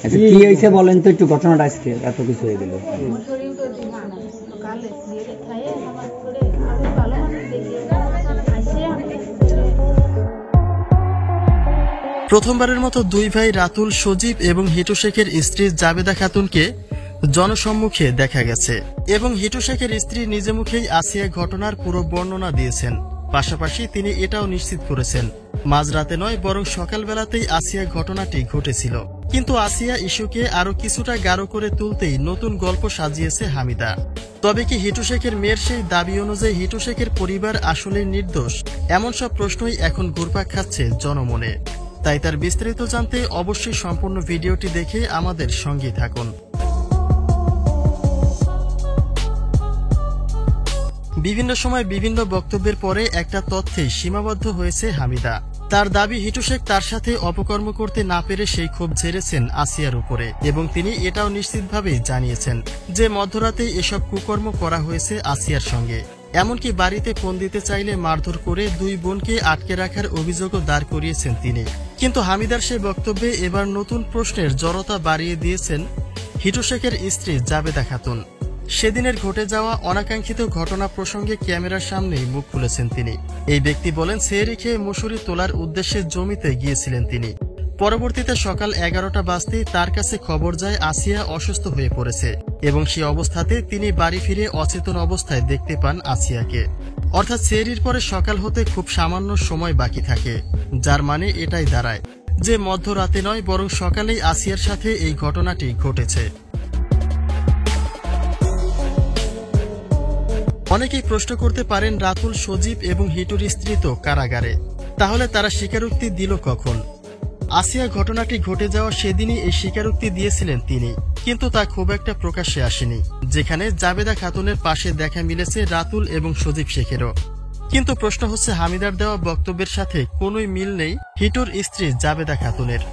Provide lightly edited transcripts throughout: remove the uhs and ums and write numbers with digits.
আচ্ছা কি হয়েছে বলেন তো একটু, ঘটনাটা আজকে এত কিছু হয়ে গেল। প্রথমবারের মতো দুই ভাই রাতুল সজীব এবং হিটু শেখের স্ত্রী জাবেদা খাতুনকে জনসম্মুখে দেখা গেছে এবং হিটু শেখের স্ত্রী নিজে মুখেই আসিয়া ঘটনার পুরো বর্ণনা দিয়েছেন। পাশাপাশি তিনি এটাও নিশ্চিত করেছেন মাঝরাতে নয় বরং সকালবেলাতেই আসিয়া ঘটনাটি ঘটেছিল। কিন্তু আসিয়া ইস্যুকে আরো কিছুটা গাঢ় করে তুলতেই নতুন গল্প সাজিয়েছে হামিদা। তবে কি হিটু শেখের মেয়ের সেই দাবি অনুযায়ী হিটু শেখের পরিবার আসলে নির্দোষ? এমন সব প্রশ্নই এখন ঘুরপাক খাচ্ছে জনমনে। তাই তার বিস্তারিত জানতে অবশ্যই সম্পূর্ণ ভিডিওটি দেখে আমাদের সঙ্গেই থাকুন। বিভিন্ন সময় বিভিন্ন বক্তব্যের পরে একটা তথ্যে সীমাবদ্ধ হয়েছে হামিদা। তার দাবি হিটু শেখ তার সাথে অপকর্ম করতে না পেরে সেই ক্ষোভ ঝেড়েছেন আসিয়ার উপরে এবং তিনি এটাও নিশ্চিতভাবে জানিয়েছেন যে মধ্যরাতেই এসব কুকর্ম করা হয়েছে আসিয়ার সঙ্গে। এমনকি বাড়িতে ফোন দিতে চাইলে মারধর করে দুই বোনকে আটকে রাখার অভিযোগও দাঁড় করিয়েছেন তিনি। কিন্তু হামিদার সেই বক্তব্যে এবার নতুন প্রশ্নের জড়তা বাড়িয়ে দিয়েছেন হিটু শেখের স্ত্রী জাবেদা খাতুন। সেদিনের ঘটে যাওয়া অনাকাঙ্ক্ষিত ঘটনা প্রসঙ্গে ক্যামেরার সামনেই মুখ খুলেছেন তিনি। এই ব্যক্তি বলেন সেহরি খেয়ে মুসুরি তোলার উদ্দেশ্যে জমিতে গিয়েছিলেন তিনি। পরবর্তীতে সকাল 11টা বাজতেই তার কাছে খবর যায় আসিয়া অসুস্থ হয়ে পড়েছে এবং সেই অবস্থাতে তিনি বাড়ি ফিরে অচেতন অবস্থায় দেখতে পান আসিয়াকে। অর্থাৎ সেহরির পরে সকাল হতে খুব সামান্য সময় বাকি থাকে, যার মানে এটাই দাঁড়ায় যে মধ্যরাতে নয় বরং সকালেই আসিয়ার সাথে এই ঘটনাটি ঘটেছে। অনেকেই প্রশ্ন করতে পারেন রাতুল সজীব এবং হিটুর স্ত্রী তো কারাগারে, তাহলে তারা স্বীকারোক্তি দিল কখন? আসিয়া ঘটনাটি ঘটে যাওয়া সেদিনই এই স্বীকারোক্তি দিয়েছিলেন তিনি, কিন্তু তা খুব একটা প্রকাশ্যে আসেনি, যেখানে জাবেদা খাতুনের পাশে দেখা মিলেছে রাতুল এবং সজীব শেখেরও। কিন্তু প্রশ্ন হচ্ছে হামিদার দেওয়া বক্তব্যের সাথে কোনোই মিল নেই হিটুর স্ত্রী জাবেদা খাতুনের।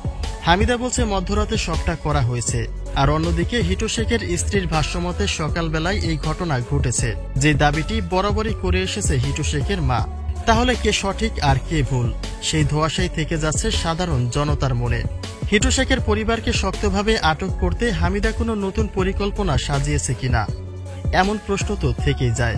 হামিদা বলছে মধ্যরাতে সবটা করা হয়েছে, আর অন্যদিকে হিটু শেখের স্ত্রীর ভাষ্যমতে সকালবেলায় এই ঘটনা ঘটেছে, যে দাবিটি বরাবরই করে এসেছে হিটু শেখের মা। তাহলে কে সঠিক আর কে ভুল, সেই ধোঁয়াশাই থেকে যাচ্ছে সাধারণ জনতার মনে। হিটু শেখের পরিবারকে শক্তভাবে আটক করতে হামিদা কোনো নতুন পরিকল্পনা সাজিয়েছে কিনা, এমন প্রশ্ন তো থেকেই যায়।